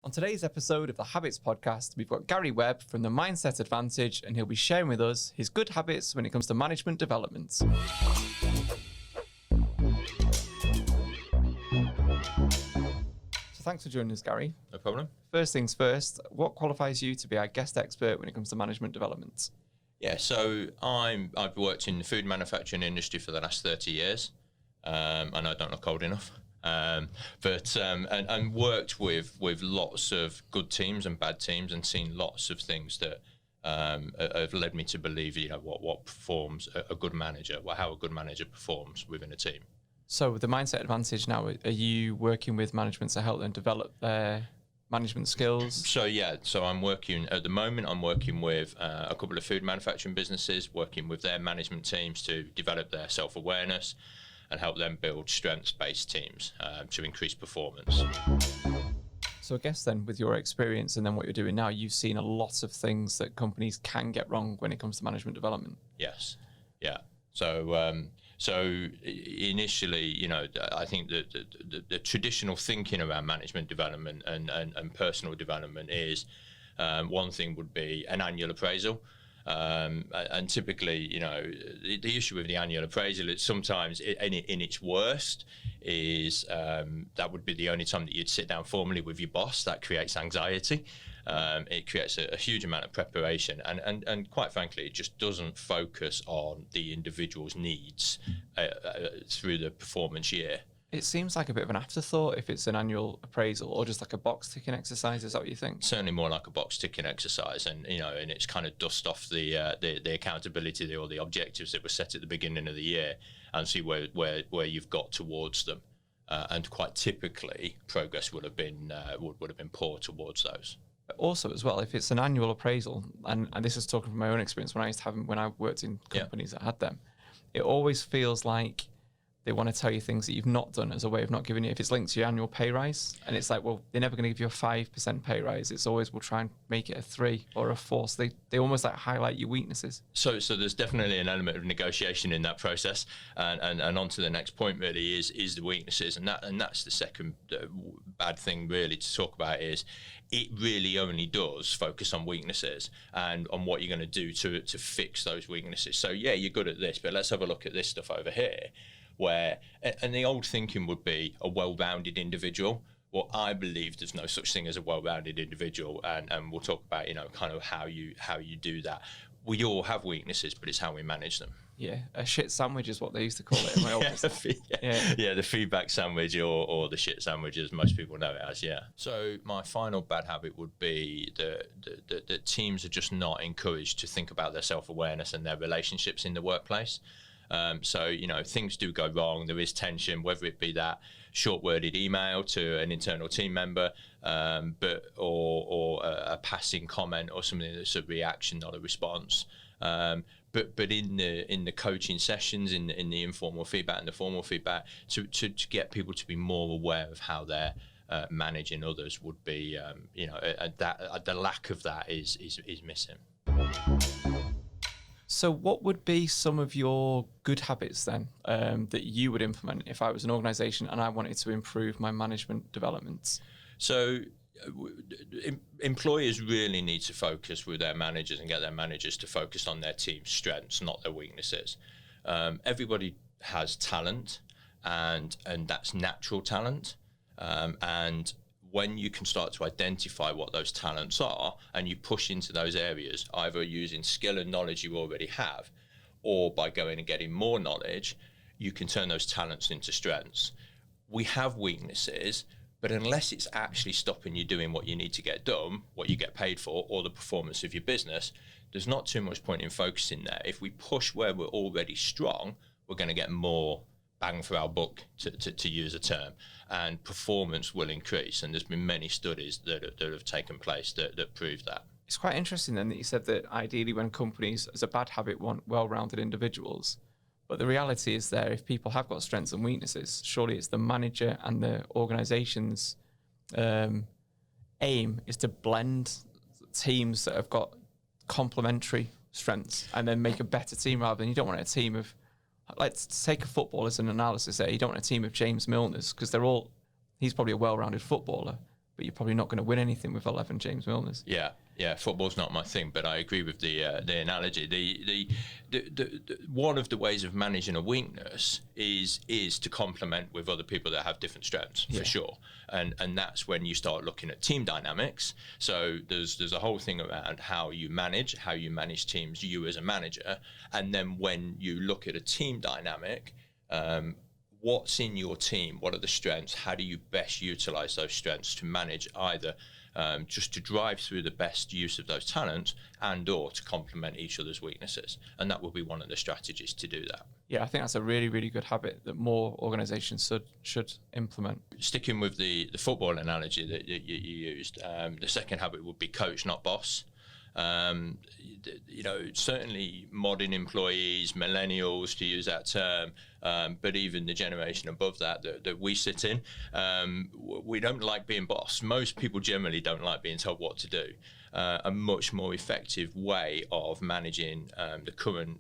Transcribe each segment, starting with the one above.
On today's episode of the Habitz Podcast, we've got Gary Webb from the Mindset Advantage, and he'll be sharing with us his good habits when it comes to management development. So thanks for joining us, Gary. No problem. First things first, what qualifies you to be our guest expert when it comes to management development? Yeah, so I've worked in the food manufacturing industry for the last 30 years. I know I don't look old enough. And worked with lots of good teams and bad teams, and seen lots of things that have led me to believe, what performs a good manager, how a good manager performs within a team. So the Mindset Advantage now, are you working with management to help them develop their management skills? So I'm working with a couple of food manufacturing businesses, working with their management teams to develop their self-awareness and help them build strengths-based teams to increase performance. So I guess then, with your experience and then what you're doing now, you've seen a lot of things that companies can get wrong when it comes to management development. Yes, yeah. So initially, I think that the traditional thinking around management development and personal development is one thing would be an annual appraisal. And typically, the issue with the annual appraisal is sometimes in its worst is that would be the only time that you'd sit down formally with your boss. That creates anxiety. It creates a huge amount of preparation, and quite frankly, it just doesn't focus on the individual's needs through the performance year. It seems like a bit of an afterthought if it's an annual appraisal, or just like a box ticking exercise. Is that what you think? Certainly more like a box ticking exercise, and it's kind of dust off the accountability or the objectives that were set at the beginning of the year, and see where you've got towards them. And quite typically, progress would have been poor towards those. Also, as well, if it's an annual appraisal, and this is talking from my own experience when I worked in companies that had them, it always feels like they want to tell you things that you've not done as a way of not giving you, if it's linked to your annual pay rise, and it's like, well, they're never going to give you a 5% pay rise. It's always, we'll try and make it a 3 or a 4. So they almost like highlight your weaknesses. So there's definitely an element of negotiation in that process. And on to the next point really is the weaknesses. And that's the second bad thing really to talk about, is it really only does focus on weaknesses and on what you're going to do to fix those weaknesses. So yeah, you're good at this, but let's have a look at this stuff over here. And the old thinking would be a well-rounded individual. Well, I believe there's no such thing as a well-rounded individual, and we'll talk about kind of how you do that. We all have weaknesses, but it's how we manage them. Yeah, a shit sandwich is what they used to call it in my office. The feedback sandwich or the shit sandwich, as most people know it as. Yeah. So my final bad habit would be that teams are just not encouraged to think about their self-awareness and their relationships in the workplace. So things do go wrong. There is tension, whether it be that short-worded email to an internal team member, or a passing comment or something that's a reaction, not a response. But in the coaching sessions, in the informal feedback and the formal feedback, to get people to be more aware of how they're managing others would be, the lack of that is missing. So what would be some of your good habits then that you would implement if I was an organization and I wanted to improve my management development? So employers really need to focus with their managers and get their managers to focus on their team's strengths, not their weaknesses. Everybody has talent, and that's natural talent. And when you can start to identify what those talents are and you push into those areas, either using skill and knowledge you already have, or by going and getting more knowledge, you can turn those talents into strengths. We have weaknesses, but unless it's actually stopping you doing what you need to get done, what you get paid for, or the performance of your business, there's not too much point in focusing there. If we push where we're already strong, we're going to get more bang for our buck, to use a term, and performance will increase. And there's been many studies that have taken place that prove that. It's quite interesting then that you said that ideally when companies, as a bad habit, want well-rounded individuals. But the reality is there, if people have got strengths and weaknesses, surely it's the manager and the organization's aim is to blend teams that have got complementary strengths and then make a better team, rather than, you don't want a team of, let's take a football as an analysis there. You don't want a team of James Milners, because he's probably a well-rounded footballer, but you're probably not going to win anything with 11 James Milners. Yeah, football's not my thing, but I agree with the analogy. The one of the ways of managing a weakness is to complement with other people that have different strengths, for sure. And that's when you start looking at team dynamics. So there's a whole thing around how you manage teams, you as a manager, and then when you look at a team dynamic, what's in your team? What are the strengths? How do you best utilize those strengths to manage either just to drive through the best use of those talents and or to complement each other's weaknesses? And that will be one of the strategies to do that. Yeah, I think that's a really, really good habit that more organizations should implement. Sticking with the football analogy that you used, the second habit would be coach, not boss. Certainly modern employees, millennials, to use that term, but even the generation above that we sit in, we don't like being boss. Most people generally don't like being told what to do. A much more effective way of managing the current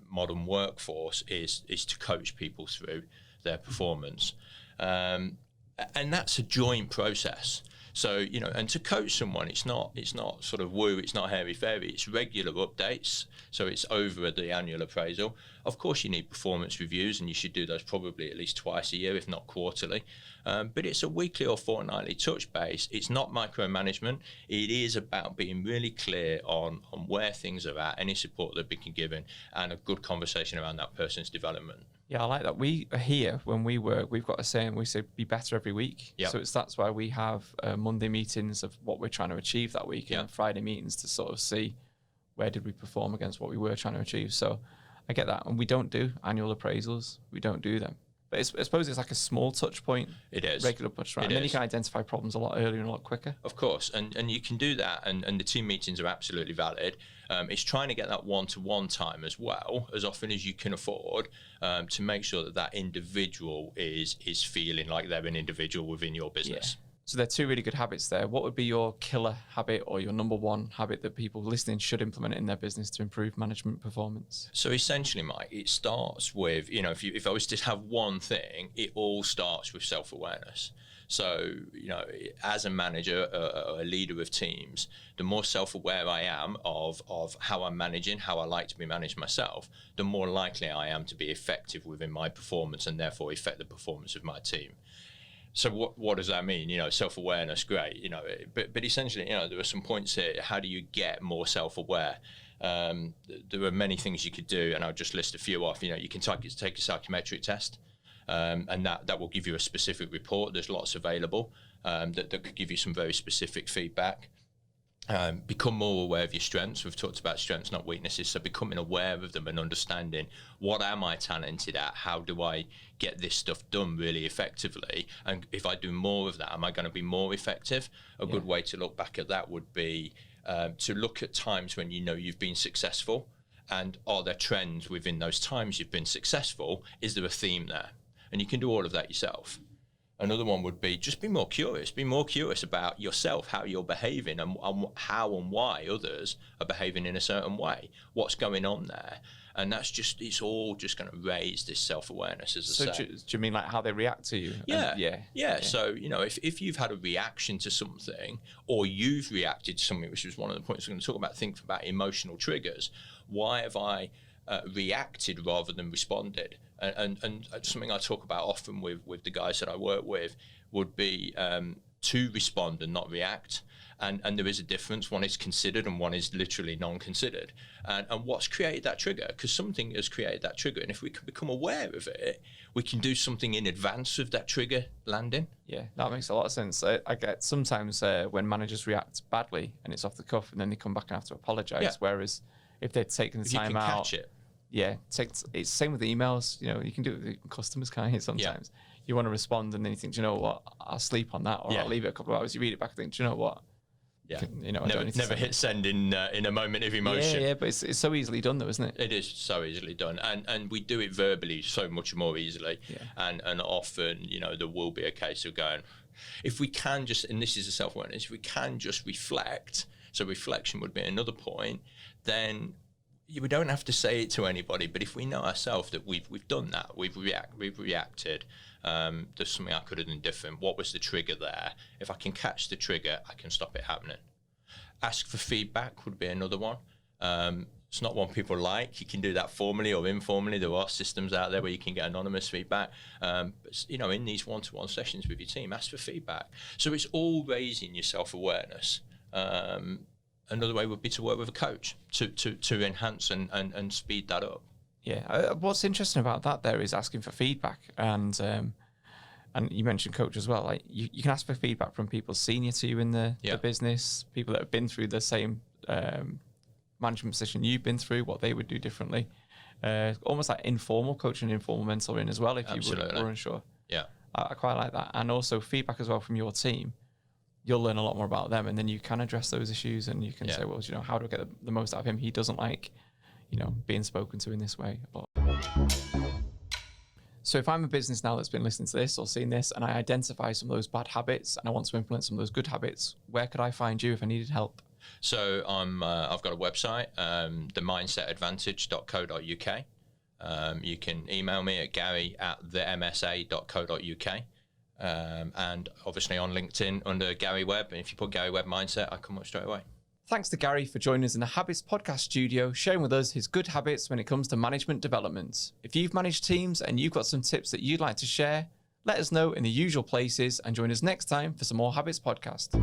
modern workforce is to coach people through their performance. And that's a joint process. So, and to coach someone, it's not sort of woo, it's not hairy-fairy, it's regular updates. So it's over the annual appraisal. Of course, you need performance reviews, and you should do those probably at least twice a year, if not quarterly. But it's a weekly or fortnightly touch base. It's not micromanagement. It is about being really clear on where things are at, any support that we can give in, and a good conversation around that person's development. Yeah, I like that. We are here when we work. We've got a saying. We say be better every week. Yep. So that's why we have Monday meetings of what we're trying to achieve that week, and Friday meetings to sort of see where did we perform against what we were trying to achieve. So I get that. And we don't do annual appraisals. We don't do them. But I suppose it's like a small touch point. It is. Regular touch point. And then you can identify problems a lot earlier and a lot quicker. Of course. And you can do that. And the team meetings are absolutely valid. It's trying to get that one-to-one time as well, as often as you can afford, to make sure that individual is feeling like they're an individual within your business. Yeah. So there are two really good habits there. What would be your killer habit or your number one habit that people listening should implement in their business to improve management performance? So essentially, Mike, it starts with, if I was to have one thing, it all starts with self-awareness. So, as a manager, a leader of teams, the more self-aware I am of how I'm managing, how I like to be managed myself, the more likely I am to be effective within my performance and therefore affect the performance of my team. So what does that mean? Self-awareness, great. But essentially, there are some points here. How do you get more self-aware? There are many things you could do, and I'll just list a few off. You can take a psychometric test, and that will give you a specific report. There's lots available that could give you some very specific feedback. Become more aware of your strengths. We've talked about strengths, not weaknesses. So becoming aware of them and understanding, what am I talented at? How do I get this stuff done really effectively? And if I do more of that, am I going to be more effective? A good way to look back at that would be to look at times when you've been successful, and are there trends within those times you've been successful? Is there a theme there? And you can do all of that yourself. Another one would be just be more curious. Be more curious about yourself, how you're behaving, and how and why others are behaving in a certain way. What's going on there? And it's all just going to raise this self-awareness, as I say. Do you mean like how they react to you? Yeah. So, if you've had a reaction to something, or you've reacted to something, which was one of the points we're going to talk about, think about emotional triggers. Why have I reacted rather than responded? And something I talk about often with the guys that I work with would be to respond and not react. And there is a difference. One is considered and one is literally non-considered. And what's created that trigger? Because something has created that trigger. And if we can become aware of it, we can do something in advance of that trigger landing. Yeah, that makes a lot of sense. I get sometimes when managers react badly and it's off the cuff and then they come back and have to apologize. Whereas if they'd taken the time out. Catch it. Yeah, it's same with emails. You can do it with customers, can't you? Sometimes you want to respond, and then you think, do you know what? I'll sleep on that, or I'll leave it a couple of hours. You read it back and think, do you know what? Yeah, never hit send in a moment of emotion. Yeah, but it's so easily done, though, isn't it? It is so easily done, and we do it verbally so much more easily. Yeah. And often, there will be a case of going, if we can just, and this is a self-awareness, if we can just reflect. So reflection would be another point. Then we don't have to say it to anybody, but if we know ourselves that we've done that, we've reacted, there's something I could have done different. What was the trigger there? If I can catch the trigger, I can stop it happening. Ask for feedback would be another one. It's not one people like. You can do that formally or informally. There are systems out there where you can get anonymous feedback. But, in these one-to-one sessions with your team, ask for feedback. So it's all raising your self-awareness. Another way would be to work with a coach to enhance and speed that up. Yeah, what's interesting about that there is asking for feedback, and you mentioned coach as well. Like you can ask for feedback from people senior to you in the business, people that have been through the same management position you've been through, what they would do differently. Almost like informal coaching, informal mentoring as well, if you were unsure. Yeah, I quite like that, and also feedback as well from your team. You'll learn a lot more about them, and then you can address those issues, and you can say, well, how do I get the most out of him? He doesn't like, being spoken to in this way. So if I'm a business now that's been listening to this or seen this, and I identify some of those bad habits, and I want to implement some of those good habits, where could I find you if I needed help? So I've got a website, themindsetadvantage.co.uk. You can email me at gary@themsa.co.uk. And obviously on LinkedIn under Gary Webb. And if you put Gary Webb Mindset, I come up straight away. Thanks to Gary for joining us in the Habitz Podcast studio, sharing with us his good habits when it comes to management development. If you've managed teams and you've got some tips that you'd like to share, let us know in the usual places and join us next time for some more Habitz Podcast.